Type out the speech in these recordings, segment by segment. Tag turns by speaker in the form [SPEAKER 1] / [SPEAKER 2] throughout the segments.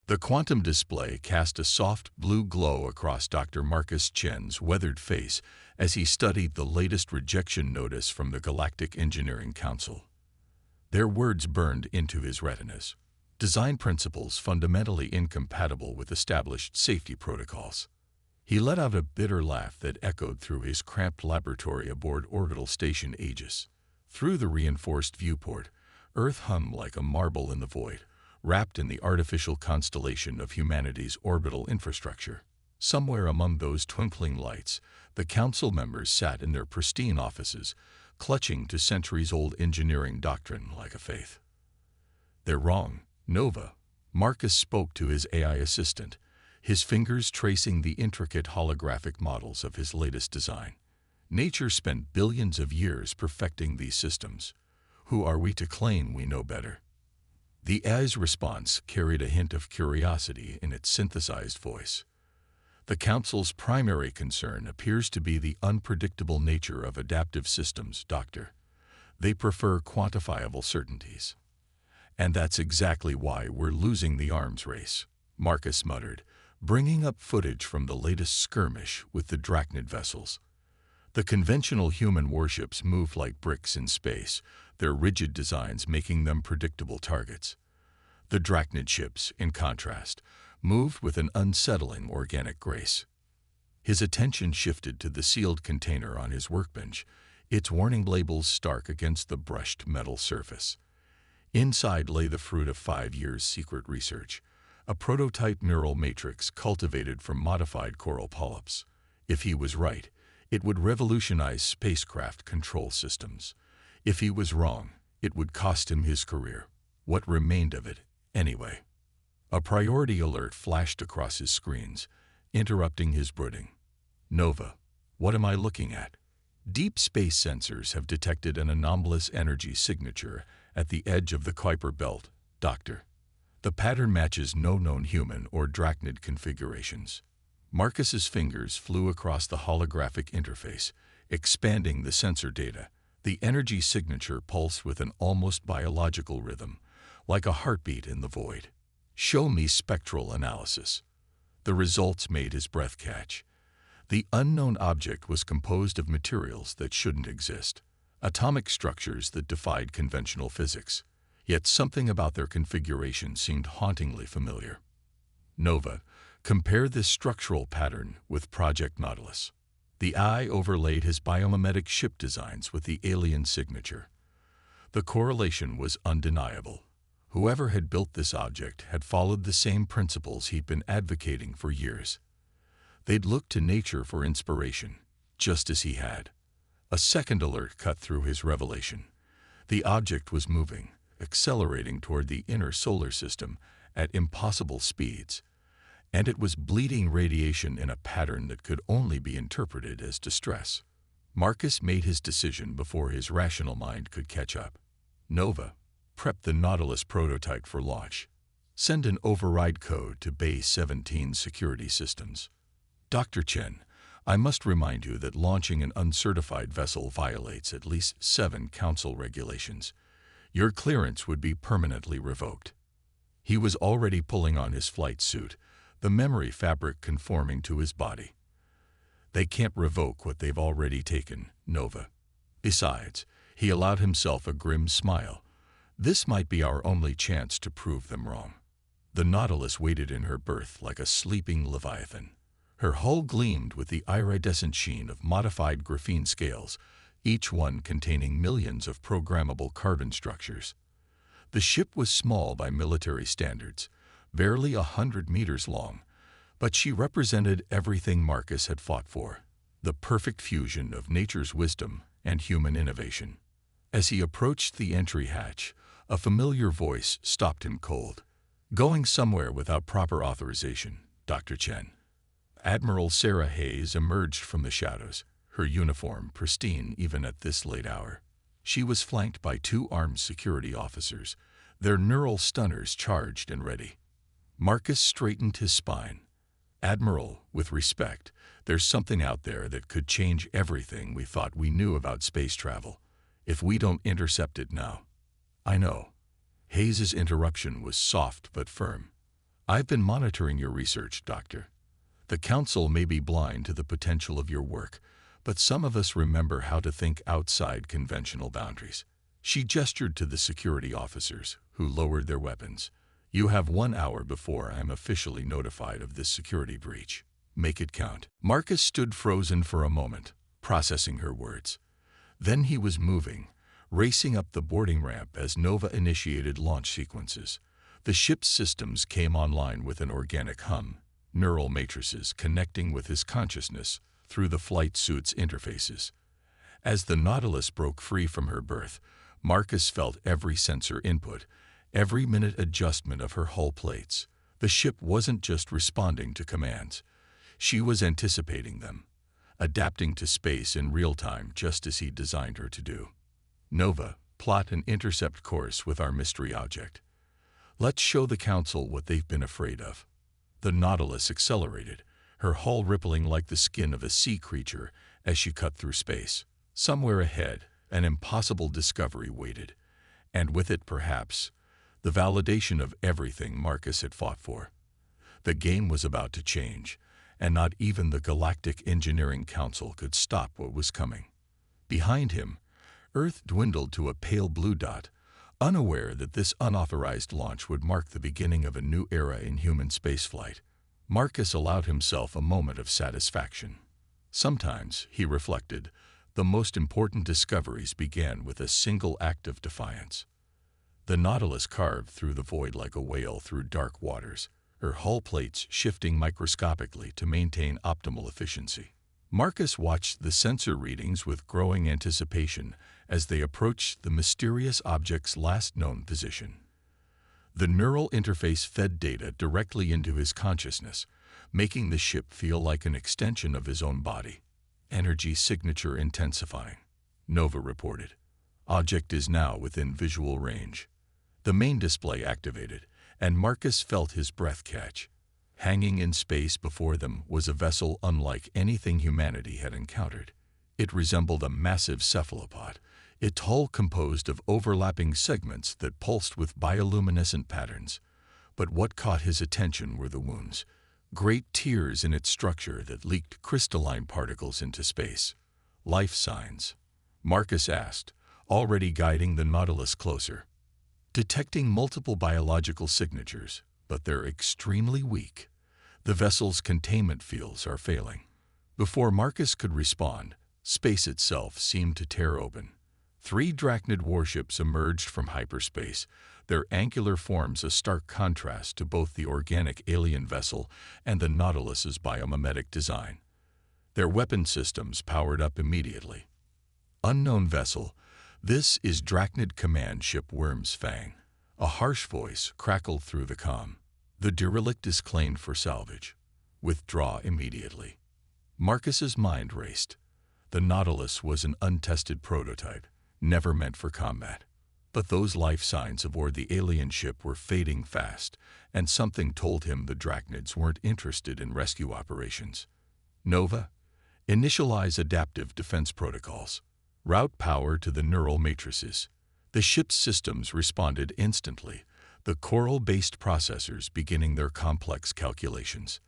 [SPEAKER 1] The quantum display cast a soft blue glow across Dr. Marcus Chen's weathered face as he studied the latest rejection notice from the Galactic Engineering Council. Their words burned into his retinas. Design principles fundamentally incompatible with established safety protocols. He let out a bitter laugh that echoed through his cramped laboratory aboard orbital station Aegis. Through the reinforced viewport, Earth hummed like a marble in the void, wrapped in the artificial constellation of humanity's orbital infrastructure. Somewhere among those twinkling lights, the council members sat in their pristine offices, clutching to centuries-old engineering doctrine like a faith. "They're wrong, Nova," Marcus spoke to his AI assistant, his fingers tracing the intricate holographic models of his latest design. "Nature spent billions of years perfecting these systems. Who are we to claim we know better?" The AI's response carried a hint of curiosity in its synthesized voice. "The Council's primary concern appears to be the unpredictable nature of adaptive systems, Doctor. They prefer quantifiable certainties. And that's exactly why we're losing the arms race," Marcus muttered, bringing up footage from the latest skirmish with the Drachnid vessels. The conventional human warships move like bricks in space, their rigid designs making them predictable targets. The Drachnid ships, in contrast, moved with an unsettling organic grace. His attention shifted to the sealed container on his workbench, its warning labels stark against the brushed metal surface. Inside lay the fruit of 5 years' secret research, a prototype neural matrix cultivated from modified coral polyps. If he was right, it would revolutionize spacecraft control systems. If he was wrong, it would cost him his career. What remained of it, anyway? A priority alert flashed across his screens, interrupting his brooding. "Nova, what am I looking at?" Deep space sensors have detected an anomalous energy signature at the edge of the Kuiper belt, Doctor. The pattern matches no known human or Drachnid configurations. Marcus's fingers flew across the holographic interface, expanding the sensor data. The energy signature pulsed with an almost biological rhythm, like a heartbeat in the void. "Show me spectral analysis." The results made his breath catch. The unknown object was composed of materials that shouldn't exist, atomic structures that defied conventional physics. Yet something about their configuration seemed hauntingly familiar. "Nova, compare this structural pattern with Project Nautilus." The eye overlaid his biomimetic ship designs with the alien signature. The correlation was undeniable. Whoever had built this object had followed the same principles he'd been advocating for years. They'd looked to nature for inspiration, just as he had. A second alert cut through his revelation. The object was moving, accelerating toward the inner solar system at impossible speeds, and it was bleeding radiation in a pattern that could only be interpreted as distress. Marcus made his decision before his rational mind could catch up. "Nova, prep the Nautilus prototype for launch. Send an override code to Bay 17 security systems. Dr. Chen, I must remind you that launching an uncertified vessel violates at least 7 Council regulations. Your clearance would be permanently revoked." He was already pulling on his flight suit, the memory fabric conforming to his body. "They can't revoke what they've already taken, Nova." Besides, he allowed himself a grim smile. This might be our only chance to prove them wrong. The Nautilus waited in her berth like a sleeping leviathan. Her hull gleamed with the iridescent sheen of modified graphene scales, each one containing millions of programmable carbon structures. The ship was small by military standards, barely 100 meters long, but she represented everything Marcus had fought for, the perfect fusion of nature's wisdom and human innovation. As he approached the entry hatch, a familiar voice stopped him cold. "Going somewhere without proper authorization, Dr. Chen." Admiral Sarah Hayes emerged from the shadows, her uniform pristine even at this late hour. She was flanked by 2 armed security officers, their neural stunners charged and ready. Marcus straightened his spine. "Admiral, with respect, there's something out there that could change everything we thought we knew about space travel, if we don't intercept it now." "I know." Hayes's interruption was soft but firm. I've been monitoring your research, Doctor. The Council may be blind to the potential of your work, but some of us remember how to think outside conventional boundaries. She gestured to the security officers, who lowered their weapons. You have 1 hour before I am officially notified of this security breach. Make it count. Marcus stood frozen for a moment, processing her words. Then he was moving, racing up the boarding ramp as Nova initiated launch sequences. The ship's systems came online with an organic hum, neural matrices connecting with his consciousness through the flight suit's interfaces. As the Nautilus broke free from her berth, Marcus felt every sensor input, every minute adjustment of her hull plates. The ship wasn't just responding to commands. She was anticipating them, adapting to space in real time just as he designed her to do. Nova, plot an intercept course with our mystery object. Let's show the Council what they've been afraid of. The Nautilus accelerated, her hull rippling like the skin of a sea creature as she cut through space. Somewhere ahead, an impossible discovery waited, and with it, perhaps, the validation of everything Marcus had fought for. The game was about to change, and not even the Galactic Engineering Council could stop what was coming. Behind him, Earth dwindled to a pale blue dot, unaware that this unauthorized launch would mark the beginning of a new era in human spaceflight. Marcus allowed himself a moment of satisfaction. Sometimes, he reflected, the most important discoveries began with a single act of defiance. The Nautilus carved through the void like a whale through dark waters, her hull plates shifting microscopically to maintain optimal efficiency. Marcus watched the sensor readings with growing anticipation as they approached the mysterious object's last known position. The neural interface fed data directly into his consciousness, making the ship feel like an extension of his own body. Energy signature intensifying, Nova reported. Object is now within visual range. The main display activated, and Marcus felt his breath catch. Hanging in space before them was a vessel unlike anything humanity had encountered. It resembled a massive cephalopod, its hull composed of overlapping segments that pulsed with bioluminescent patterns. But what caught his attention were the wounds, great tears in its structure that leaked crystalline particles into space. Life signs? Marcus asked, already guiding the Nautilus closer. Detecting multiple biological signatures, but they're extremely weak. The vessel's containment fields are failing. Before Marcus could respond, space itself seemed to tear open. 3 Drachnid warships emerged from hyperspace, their angular forms a stark contrast to both the organic alien vessel and the Nautilus's biomimetic design. Their weapon systems powered up immediately. Unknown vessel, this is Drachnid Command Ship Worm's Fang. A harsh voice crackled through the comm. The derelict is claimed for salvage. Withdraw immediately. Marcus's mind raced. The Nautilus was an untested prototype, never meant for combat. But those life signs aboard the alien ship were fading fast, and something told him the Drachnids weren't interested in rescue operations. Nova, initialize adaptive defense protocols. Route power to the neural matrices. The ship's systems responded instantly, the coral-based processors beginning their complex calculations.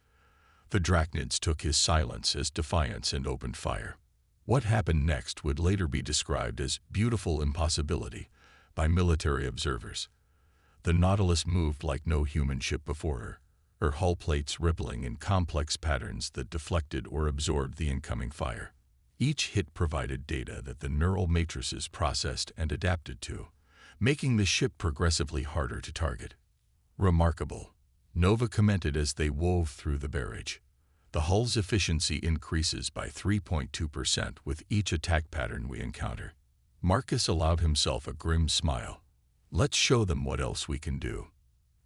[SPEAKER 1] The Drachnids took his silence as defiance and opened fire. What happened next would later be described as beautiful impossibility by military observers. The Nautilus moved like no human ship before her hull plates rippling in complex patterns that deflected or absorbed the incoming fire. Each hit provided data that the neural matrices processed and adapted to, making the ship progressively harder to target. Remarkable, Nova commented as they wove through the barrage. The hull's efficiency increases by 3.2% with each attack pattern we encounter. Marcus allowed himself a grim smile. Let's show them what else we can do.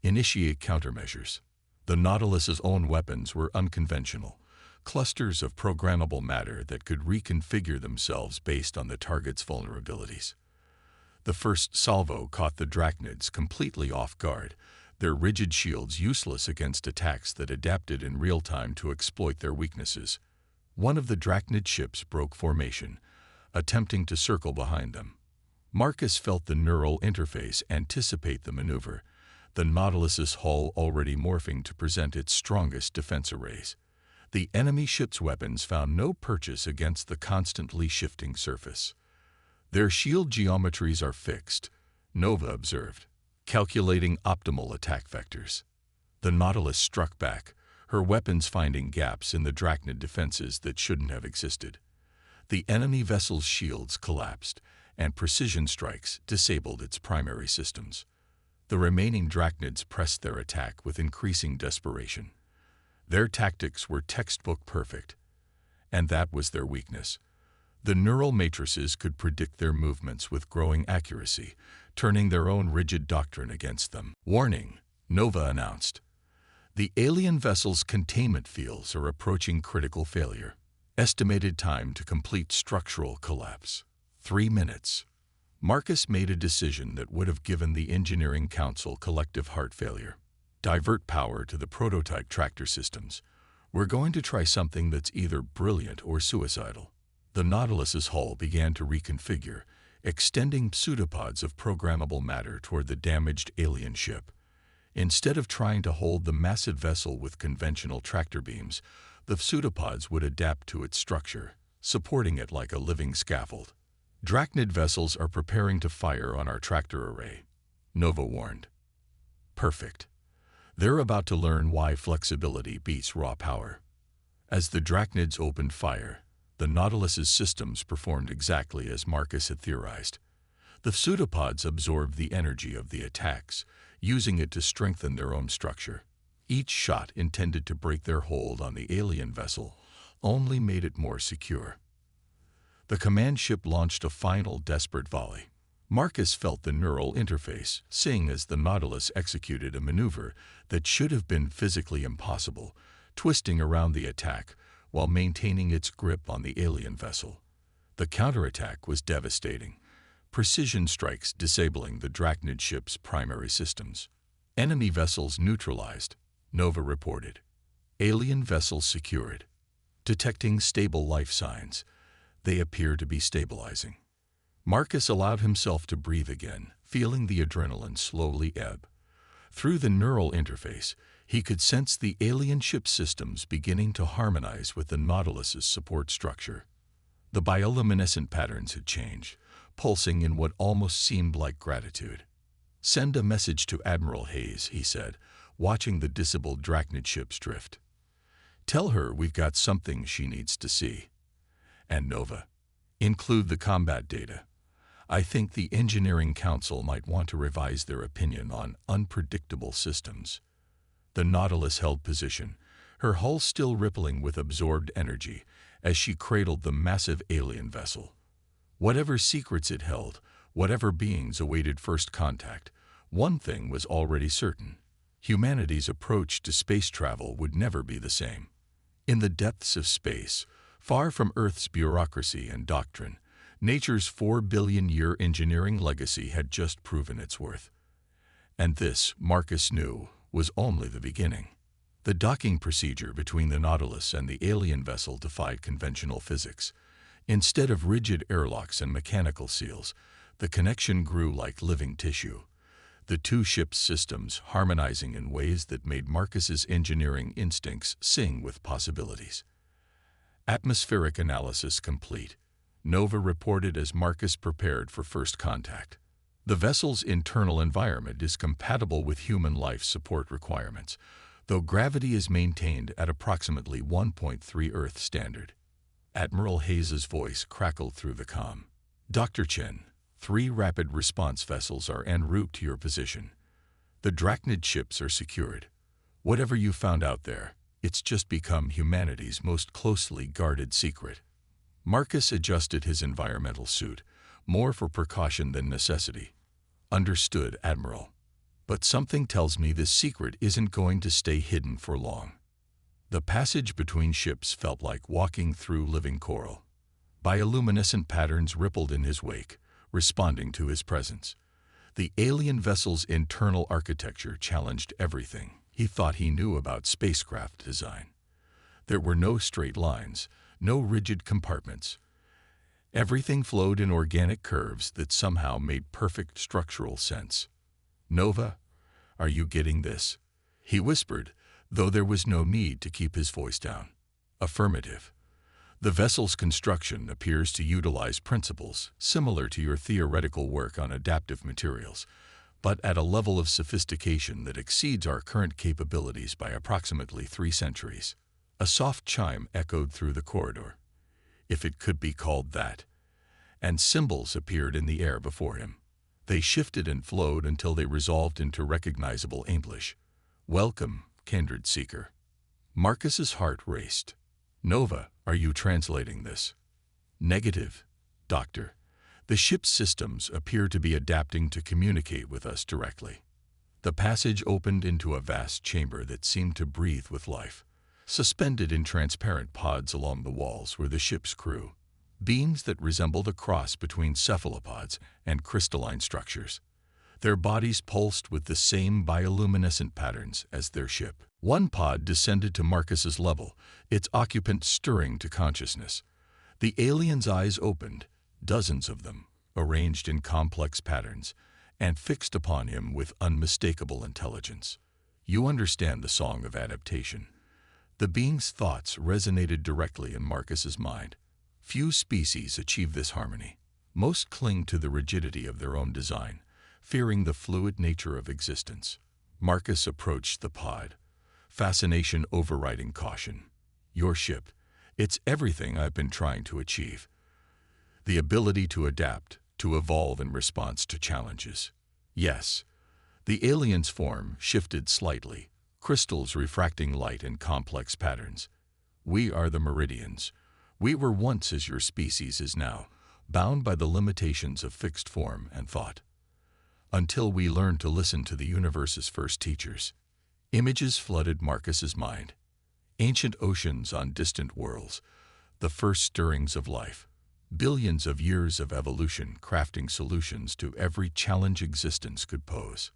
[SPEAKER 1] Initiate countermeasures. The Nautilus's own weapons were unconventional, clusters of programmable matter that could reconfigure themselves based on the target's vulnerabilities. The first salvo caught the Drachnids completely off guard, their rigid shields useless against attacks that adapted in real time to exploit their weaknesses. One of the Drachnid ships broke formation, attempting to circle behind them. Marcus felt the neural interface anticipate the maneuver, the Nautilus's hull already morphing to present its strongest defense arrays. The enemy ship's weapons found no purchase against the constantly shifting surface. Their shield geometries are fixed, Nova observed, calculating optimal attack vectors. The Nautilus struck back, her weapons finding gaps in the Drachnid defenses that shouldn't have existed. The enemy vessel's shields collapsed, and precision strikes disabled its primary systems. The remaining Drachnids pressed their attack with increasing desperation. Their tactics were textbook perfect, and that was their weakness. The neural matrices could predict their movements with growing accuracy, turning their own rigid doctrine against them. "Warning," Nova announced. "The alien vessel's containment fields are approaching critical failure. Estimated time to complete structural collapse: 3 minutes." Marcus made a decision that would have given the Engineering Council collective heart failure. "Divert power to the prototype tractor systems. We're going to try something that's either brilliant or suicidal." The Nautilus's hull began to reconfigure, extending pseudopods of programmable matter toward the damaged alien ship. Instead of trying to hold the massive vessel with conventional tractor beams, the pseudopods would adapt to its structure, supporting it like a living scaffold. "Drachnid vessels are preparing to fire on our tractor array," Nova warned. "Perfect. They're about to learn why flexibility beats raw power." As the Drachnids opened fire, the Nautilus's systems performed exactly as Marcus had theorized. The pseudopods absorbed the energy of the attacks, using it to strengthen their own structure. Each shot intended to break their hold on the alien vessel only made it more secure. The command ship launched a final desperate volley. Marcus felt the neural interface sing as the Nautilus executed a maneuver that should have been physically impossible, twisting around the attack while maintaining its grip on the alien vessel. The counterattack was devastating, precision strikes disabling the Drachnid ship's primary systems. "Enemy vessels neutralized," Nova reported. "Alien vessels secured. Detecting stable life signs. They appear to be stabilizing." Marcus allowed himself to breathe again, feeling the adrenaline slowly ebb. Through the neural interface, he could sense the alien ship systems beginning to harmonize with the Nautilus's support structure. The bioluminescent patterns had changed, pulsing in what almost seemed like gratitude. "Send a message to Admiral Hayes," he said, watching the disabled Drachnid ships drift. "Tell her we've got something she needs to see. And Nova, include the combat data. I think the Engineering Council might want to revise their opinion on unpredictable systems." The Nautilus held position, her hull still rippling with absorbed energy as she cradled the massive alien vessel. Whatever secrets it held, whatever beings awaited first contact, one thing was already certain: humanity's approach to space travel would never be the same. In the depths of space, far from Earth's bureaucracy and doctrine, nature's 4-billion-year engineering legacy had just proven its worth. And this, Marcus knew, was only the beginning. The docking procedure between the Nautilus and the alien vessel defied conventional physics. Instead of rigid airlocks and mechanical seals, the connection grew like living tissue. The two ships' systems harmonizing in ways that made Marcus's engineering instincts sing with possibilities. "Atmospheric analysis complete," Nova reported as Marcus prepared for first contact. "The vessel's internal environment is compatible with human life support requirements, though gravity is maintained at approximately 1.3 Earth standard." Admiral Hayes's voice crackled through the comm. "Dr. Chen, 3 rapid response vessels are en route to your position. The Drachnid ships are secured. Whatever you found out there, it's just become humanity's most closely guarded secret." Marcus adjusted his environmental suit, more for precaution than necessity. "Understood, Admiral. But something tells me this secret isn't going to stay hidden for long." The passage between ships felt like walking through living coral. Bioluminescent patterns rippled in his wake, responding to his presence. The alien vessel's internal architecture challenged everything he thought he knew about spacecraft design. There were no straight lines, no rigid compartments. Everything flowed in organic curves that somehow made perfect structural sense. "Nova, "Are you getting this?" he whispered, though there was no need to keep his voice down. "Affirmative. The vessel's construction appears to utilize principles similar to your theoretical work on adaptive materials, but at a level of sophistication that exceeds our current capabilities by approximately 3 centuries. A soft chime echoed through the corridor, if it could be called that, and symbols appeared in the air before him. They shifted and flowed until they resolved into recognizable English. "Welcome, kindred seeker." Marcus's heart raced. "Nova, are you translating this?" "Negative, Doctor. The ship's systems appear to be adapting to communicate with us directly." The passage opened into a vast chamber that seemed to breathe with life. Suspended in transparent pods along the walls were the ship's crew, beings that resembled a cross between cephalopods and crystalline structures. Their bodies pulsed with the same bioluminescent patterns as their ship. One pod descended to Marcus's level, its occupant stirring to consciousness. The alien's eyes opened, dozens of them, arranged in complex patterns, and fixed upon him with unmistakable intelligence. "You understand the song of adaptation." The being's thoughts resonated directly in Marcus's mind. Few species achieve this harmony. Most cling to the rigidity of their own design, fearing the fluid nature of existence. Marcus approached the pod, fascination overriding caution. "Your ship, it's everything I've been trying to achieve. The ability to adapt, to evolve in response to challenges." "Yes." The alien's form shifted slightly, crystals refracting light in complex patterns. "We are the Meridians. We were once as your species is now, bound by the limitations of fixed form and thought. Until we learned to listen to the universe's first teachers." Images flooded Marcus's mind. Ancient oceans on distant worlds, the first stirrings of life. Billions of years of evolution crafting solutions to every challenge existence could pose.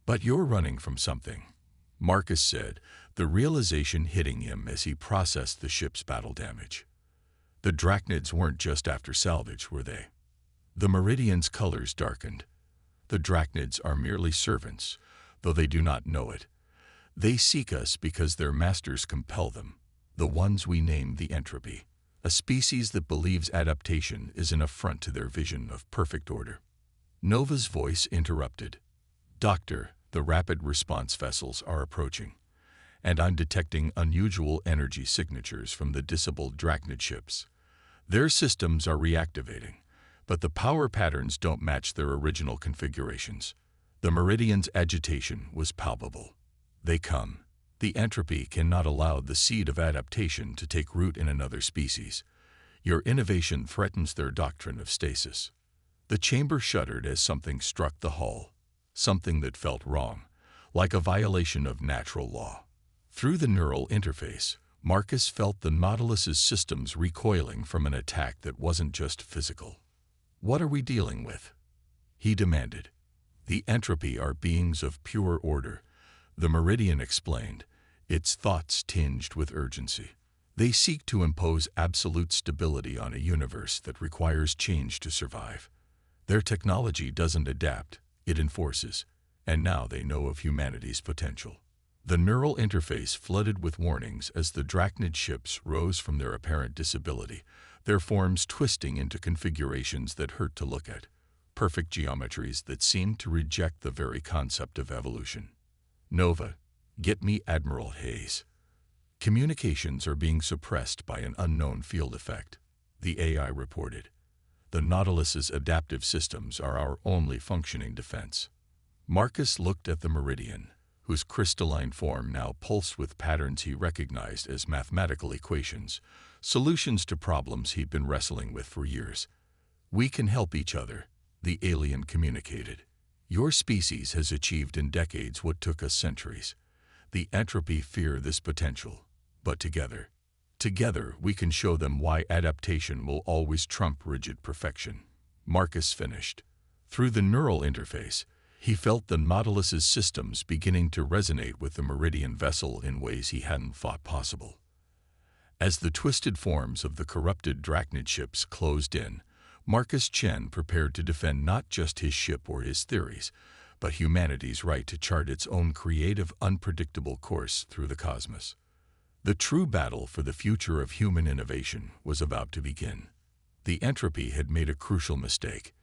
[SPEAKER 1] "But you're running from something," Marcus said, the realization hitting him as he processed the ship's battle damage. The Drachnids weren't just after salvage, were they? The Meridian's colors darkened. "The Drachnids are merely servants, though they do not know it. They seek us because their masters compel them, the ones we name the Entropy, a species that believes adaptation is an affront to their vision of perfect order." Nova's voice interrupted. "Doctor, the rapid response vessels are approaching, and I'm detecting unusual energy signatures from the disabled Drachnid ships. Their systems are reactivating, but the power patterns don't match their original configurations." The Meridian's agitation was palpable. "They come. The entropy cannot allow the seed of adaptation to take root in another species. Your innovation threatens their doctrine of stasis." The chamber shuddered as something struck the hull, something that felt wrong, like a violation of natural law. Through the neural interface, Marcus felt the Nautilus's systems recoiling from an attack that wasn't just physical. "What are we dealing with?" he demanded. "The Entropy are beings of pure order," the Meridian explained, its thoughts tinged with urgency. "They seek to impose absolute stability on a universe that requires change to survive. Their technology doesn't adapt, it enforces, and now they know of humanity's potential." The neural interface flooded with warnings as the Drachnid ships rose from their apparent disability, their forms twisting into configurations that hurt to look at, perfect geometries that seemed to reject the very concept of evolution. "Nova, get me Admiral Hayes. Communications are being suppressed by an unknown field effect," the AI reported. "The Nautilus's adaptive systems are our only functioning defense." Marcus looked at the Meridian, whose crystalline form now pulsed with patterns he recognized as mathematical equations, solutions to problems he'd been wrestling with for years. "We can help each other," the alien communicated. "Your species has achieved in decades what took us centuries. The Entropy fear this potential, but together we can show them why adaptation will always trump rigid perfection." Marcus finished. Through the neural interface, he felt the Nautilus's systems beginning to resonate with the Meridian vessel in ways he hadn't thought possible. As the twisted forms of the corrupted Drachnid ships closed in, Marcus Chen prepared to defend not just his ship or his theories, but humanity's right to chart its own creative, unpredictable course through the cosmos. The true battle for the future of human innovation was about to begin. The Entropy had made a crucial mistake.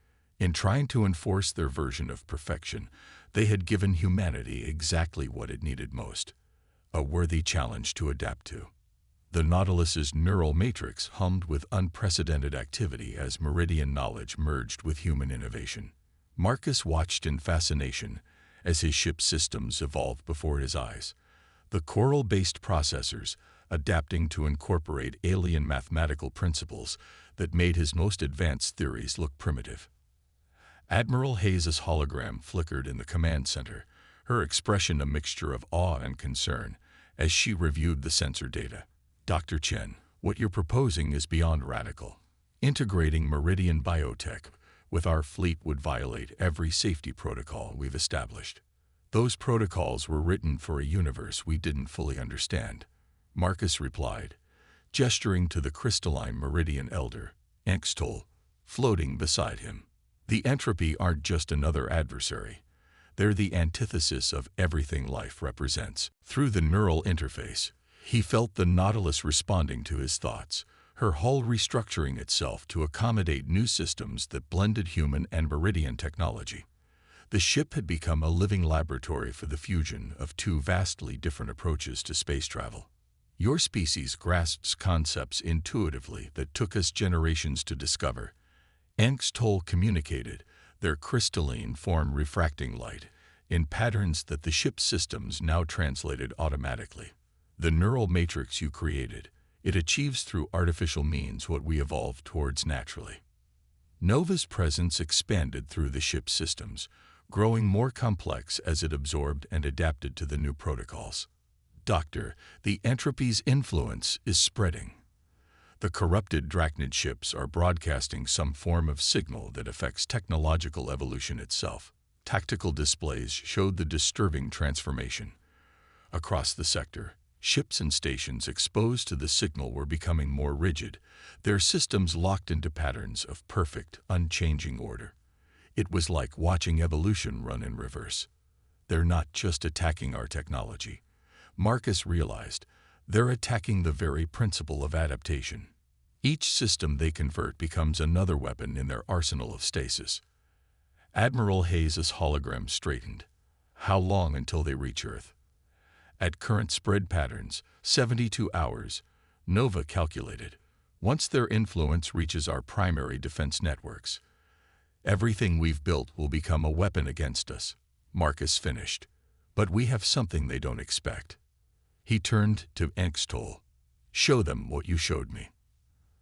[SPEAKER 1] In trying to enforce their version of perfection, they had given humanity exactly what it needed most: a worthy challenge to adapt to. The Nautilus's neural matrix hummed with unprecedented activity as meridian knowledge merged with human innovation. Marcus watched in fascination as his ship's systems evolved before his eyes. The coral-based processors adapting to incorporate alien mathematical principles that made his most advanced theories look primitive. Admiral Hayes's hologram flickered in the command center, her expression a mixture of awe and concern as she reviewed the sensor data. "Dr. Chen, what you're proposing is beyond radical. Integrating Meridian biotech with our fleet would violate every safety protocol we've established. Those protocols were written for a universe we didn't fully understand," Marcus replied, gesturing to the crystalline Meridian Elder, Engstol, floating beside him. "The Entropy aren't just another adversary. They're the antithesis of everything life represents." Through the neural interface, he felt the Nautilus responding to his thoughts, her hull restructuring itself to accommodate new systems that blended human and Meridian technology. The ship had become a living laboratory for the fusion of two vastly different approaches to space travel. "Your species grasps concepts intuitively that took us generations to discover," Engstol communicated, their crystalline form refracting light in patterns that the ship's systems now translated automatically. "The neural matrix you created, it achieves through artificial means what we evolved towards naturally." Nova's presence expanded through the ship's systems, growing more complex as it absorbed and adapted to the new protocols. "Doctor, the Entropy's influence is spreading. The corrupted Drachnid ships are broadcasting some form of signal that affects technological evolution itself." Tactical displays showed the disturbing transformation. Across the sector, ships and stations exposed to the signal were becoming more rigid, their systems locked into patterns of perfect, unchanging order. It was like watching evolution run in reverse. "They're not just attacking our technology," Marcus realized. "They're attacking the very principle of adaptation. Each system they convert becomes another weapon in their arsenal of stasis." Admiral Hayes's hologram straightened. "How long until they reach Earth?" "At current spread patterns, 72 hours, Nova calculated. Once their influence reaches our primary defense networks, everything we've built will become a weapon against us," Marcus finished. "But we have something they don't expect." He turned to Engstol. "Show them what you showed me."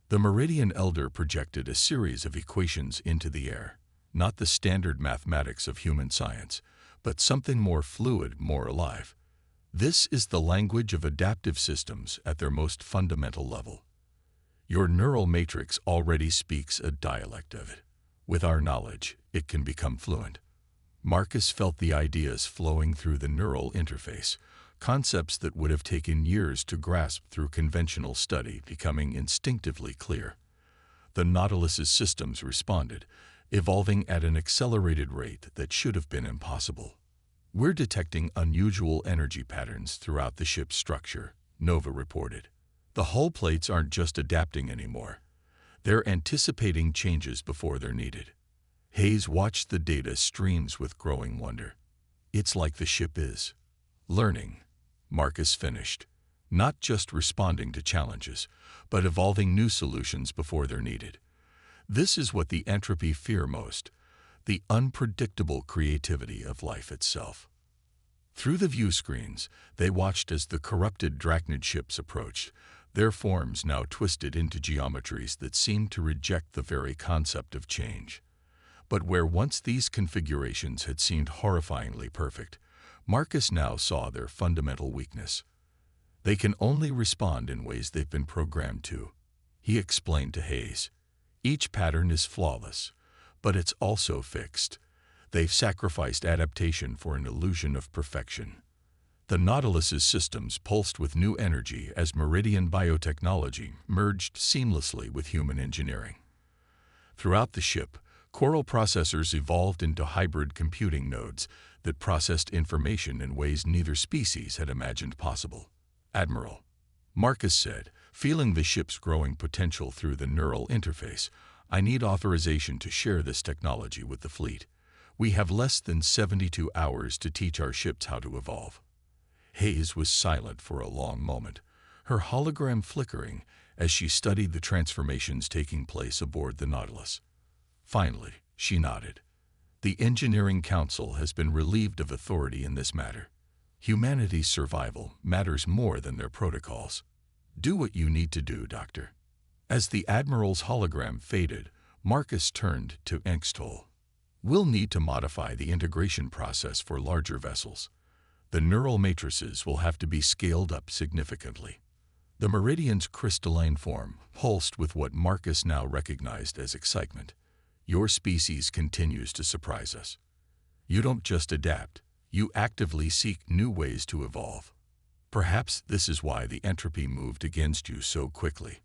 [SPEAKER 1] The Meridian Elder projected a series of equations into the air, not the standard mathematics of human science, but something more fluid, more alive. "This is the language of adaptive systems at their most fundamental level. Your neural matrix already speaks a dialect of it. With our knowledge, it can become fluent." Marcus felt the ideas flowing through the neural interface, concepts that would have taken years to grasp through conventional study becoming instinctively clear. The Nautilus's systems responded, evolving at an accelerated rate that should have been impossible. "We're detecting unusual energy patterns throughout the ship's structure," Nova reported. "The hull plates aren't just adapting anymore. They're anticipating changes before they're needed." Hayes watched the data streams with growing wonder. "It's like the ship is learning," Marcus finished, "not just responding to challenges, but evolving new solutions before they're needed. This is what the Entropy fear most, the unpredictable creativity of life itself." Through the view screens, they watched as the corrupted Drachnid ships approached, their forms now twisted into geometries that seemed to reject the very concept of change. But where once these configurations had seemed horrifyingly perfect, Marcus now saw their fundamental weakness. "They can only respond in ways they've been programmed to," he explained to Hayes. "Each pattern is flawless, but it's also fixed. They've sacrificed adaptation for an illusion of perfection." The Nautilus's systems pulsed with new energy as Meridian biotechnology merged seamlessly with human engineering. Throughout the ship, Coral processors evolved into hybrid computing nodes that processed information in ways neither species had imagined possible. Admiral Marcus said, feeling the ship's growing potential through the neural interface, "I need authorization to share this technology with the fleet. We have less than 72 hours to teach our ships how to evolve." Hayes was silent for a long moment, her hologram flickering as she studied the transformations taking place aboard the Nautilus. Finally, she nodded. "The Engineering Council has been relieved of authority in this matter. Humanity's survival matters more than their protocols. Do what you need to do, Doctor." As the Admiral's hologram faded, Marcus turned to Engstol. "We'll need to modify the integration process for larger vessels. The neural matrices will have to be scaled up significantly." The Meridian's crystalline form pulsed with what Marcus now recognized as excitement. "Your species continues to surprise us. You don't just adapt, you actively seek new ways to evolve. Perhaps this is why the entropy moved against you so quickly.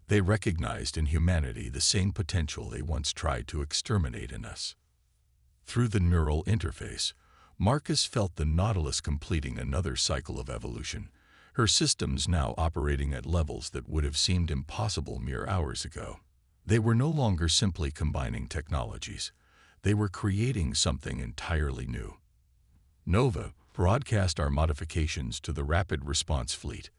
[SPEAKER 1] They recognized in humanity the same potential they once tried to exterminate in us." Through the neural interface, Marcus felt the Nautilus completing another cycle of evolution, her systems now operating at levels that would have seemed impossible mere hours ago. They were no longer simply combining technologies. They were creating something entirely new. "Nova, broadcast our modifications to the Rapid Response Fleet.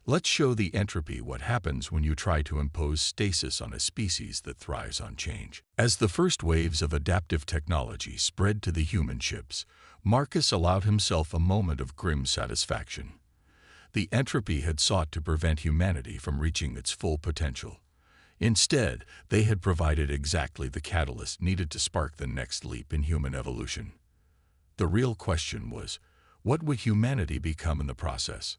[SPEAKER 1] Let's show the entropy what happens when you try to impose stasis on a species that thrives on change." As the first waves of adaptive technology spread to the human ships, Marcus allowed himself a moment of grim satisfaction. The entropy had sought to prevent humanity from reaching its full potential. Instead, they had provided exactly the catalyst needed to spark the next leap in human evolution. The real question was, what would humanity become in the process?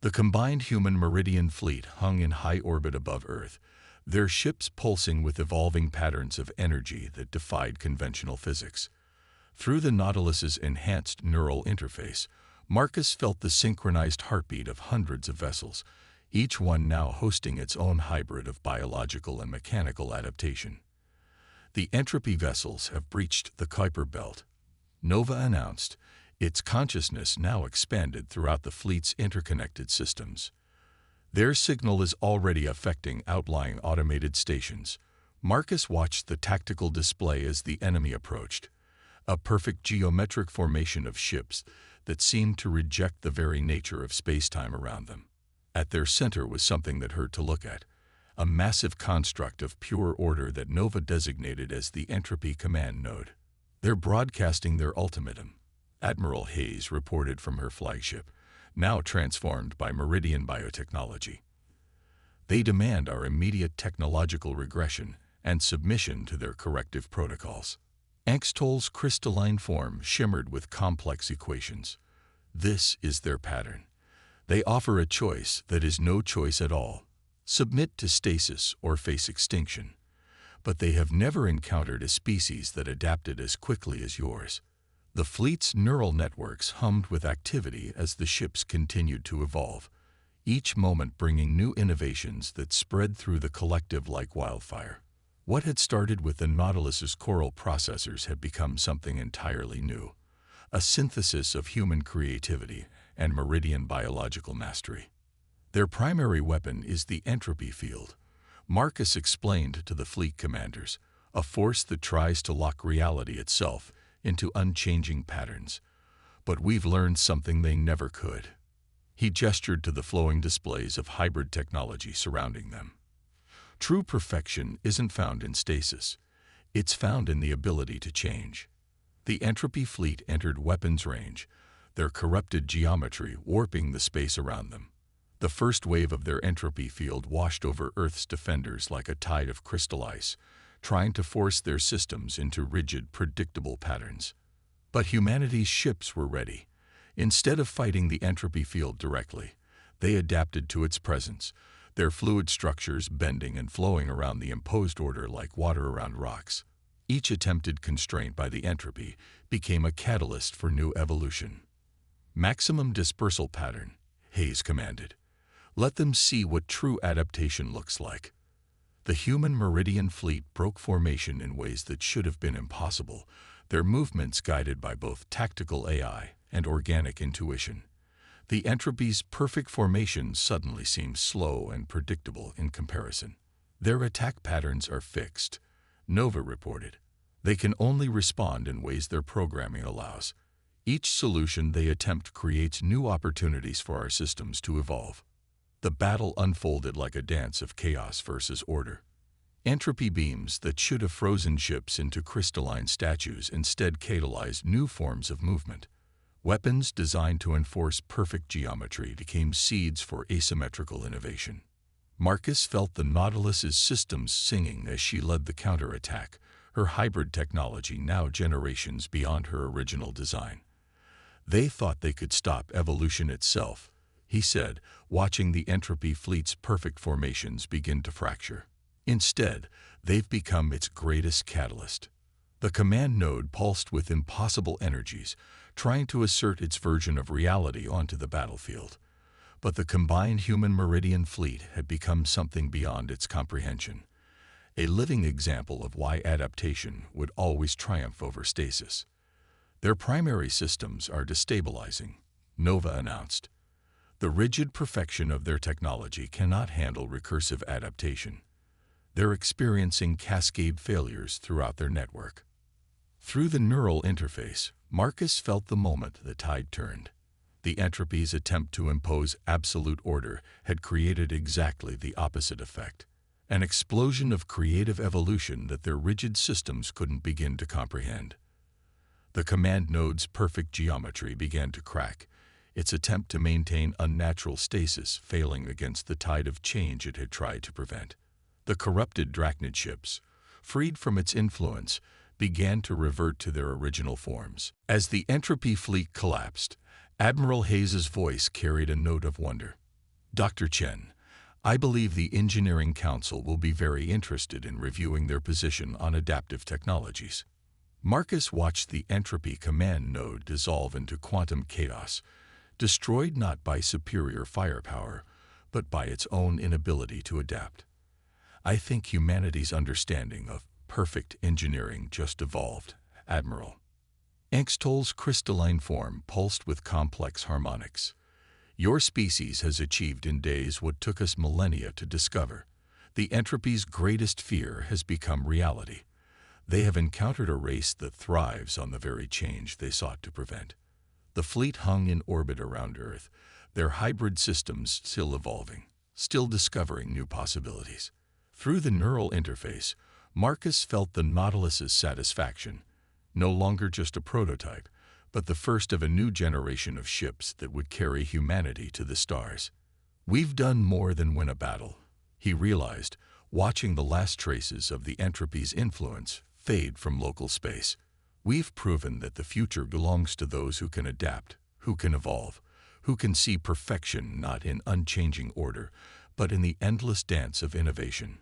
[SPEAKER 1] The combined human Meridian fleet hung in high orbit above Earth, their ships pulsing with evolving patterns of energy that defied conventional physics. Through the Nautilus's enhanced neural interface, Marcus felt the synchronized heartbeat of hundreds of vessels, each one now hosting its own hybrid of biological and mechanical adaptation. "The entropy vessels have breached the Kuiper Belt," Nova announced, its consciousness now expanded throughout the fleet's interconnected systems. Their signal is already affecting outlying automated stations. Marcus watched the tactical display as the enemy approached, a perfect geometric formation of ships that seemed to reject the very nature of space-time around them. At their center was something that hurt to look at, a massive construct of pure order that Nova designated as the Entropy Command Node. "They're broadcasting their ultimatum," Admiral Hayes reported from her flagship, now transformed by Meridian biotechnology. "They demand our immediate technological regression and submission to their corrective protocols." Engstol's crystalline form shimmered with complex equations. "This is their pattern. They offer a choice that is no choice at all. Submit to stasis or face extinction. But they have never encountered a species that adapted as quickly as yours." The fleet's neural networks hummed with activity as the ships continued to evolve, each moment bringing new innovations that spread through the collective like wildfire. What had started with the Nautilus's coral processors had become something entirely new, a synthesis of human creativity and Meridian biological mastery. "Their primary weapon is the entropy field," Marcus explained to the fleet commanders, "a force that tries to lock reality itself into unchanging patterns. But we've learned something they never could." He gestured to the flowing displays of hybrid technology surrounding them. "True perfection isn't found in stasis. It's found in the ability to change." The entropy fleet entered weapons range, their corrupted geometry warping the space around them. The first wave of their entropy field washed over Earth's defenders like a tide of crystal ice, trying to force their systems into rigid, predictable patterns. But humanity's ships were ready. Instead of fighting the entropy field directly, they adapted to its presence, their fluid structures bending and flowing around the imposed order like water around rocks. Each attempted constraint by the entropy became a catalyst for new evolution. "Maximum dispersal pattern," Hayes commanded. "Let them see what true adaptation looks like." The human Meridian fleet broke formation in ways that should have been impossible, their movements guided by both tactical AI and organic intuition. The Entropy's perfect formation suddenly seems slow and predictable in comparison. Their attack patterns are fixed, Nova reported. They can only respond in ways their programming allows. Each solution they attempt creates new opportunities for our systems to evolve. The battle unfolded like a dance of chaos versus order. Entropy beams that should have frozen ships into crystalline statues instead catalyzed new forms of movement. Weapons designed to enforce perfect geometry became seeds for asymmetrical innovation. Marcus felt the Nautilus's systems singing as she led the counterattack, her hybrid technology now generations beyond her original design. They thought they could stop evolution itself, he said, watching the Entropy fleet's perfect formations begin to fracture. Instead, they've become its greatest catalyst. The command node pulsed with impossible energies, trying to assert its version of reality onto the battlefield. But the combined human Meridian fleet had become something beyond its comprehension, a living example of why adaptation would always triumph over stasis. Their primary systems are destabilizing, Nova announced. The rigid perfection of their technology cannot handle recursive adaptation. They're experiencing cascade failures throughout their network. Through the neural interface, Marcus felt the moment the tide turned. The Entropy's attempt to impose absolute order had created exactly the opposite effect, an explosion of creative evolution that their rigid systems couldn't begin to comprehend. The command node's perfect geometry began to crack, its attempt to maintain unnatural stasis failing against the tide of change it had tried to prevent. The corrupted Drachnid ships, freed from its influence, began to revert to their original forms. As the Entropy fleet collapsed, Admiral Hayes's voice carried a note of wonder. Dr. Chen, I believe the Engineering Council will be very interested in reviewing their position on adaptive technologies. Marcus watched the Entropy command node dissolve into quantum chaos, destroyed not by superior firepower, but by its own inability to adapt. I think humanity's understanding of perfect engineering just evolved, Admiral. Angstol's crystalline form pulsed with complex harmonics. Your species has achieved in days what took us millennia to discover. The Entropy's greatest fear has become reality. They have encountered a race that thrives on the very change they sought to prevent. The fleet hung in orbit around Earth, their hybrid systems still evolving, still discovering new possibilities. Through the neural interface, Marcus felt the Nautilus's satisfaction, no longer just a prototype, but the first of a new generation of ships that would carry humanity to the stars. We've done more than win a battle, he realized, watching the last traces of the Entropy's influence fade from local space. We've proven that the future belongs to those who can adapt, who can evolve, who can see perfection not in unchanging order, but in the endless dance of innovation.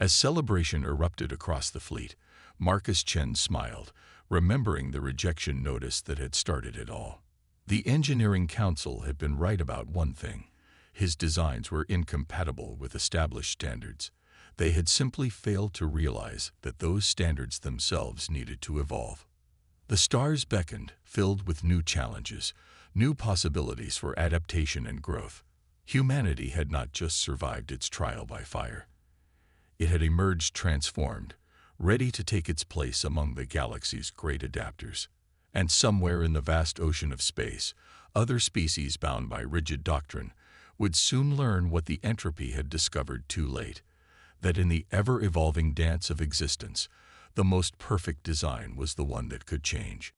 [SPEAKER 1] As celebration erupted across the fleet, Marcus Chen smiled, remembering the rejection notice that had started it all. The Engineering Council had been right about one thing. His designs were incompatible with established standards. They had simply failed to realize that those standards themselves needed to evolve. The stars beckoned, filled with new challenges, new possibilities for adaptation and growth. Humanity had not just survived its trial by fire. It had emerged transformed, ready to take its place among the galaxy's great adapters. And somewhere in the vast ocean of space, other species bound by rigid doctrine would soon learn what the Entropy had discovered too late, that in the ever-evolving dance of existence, the most perfect design was the one that could change.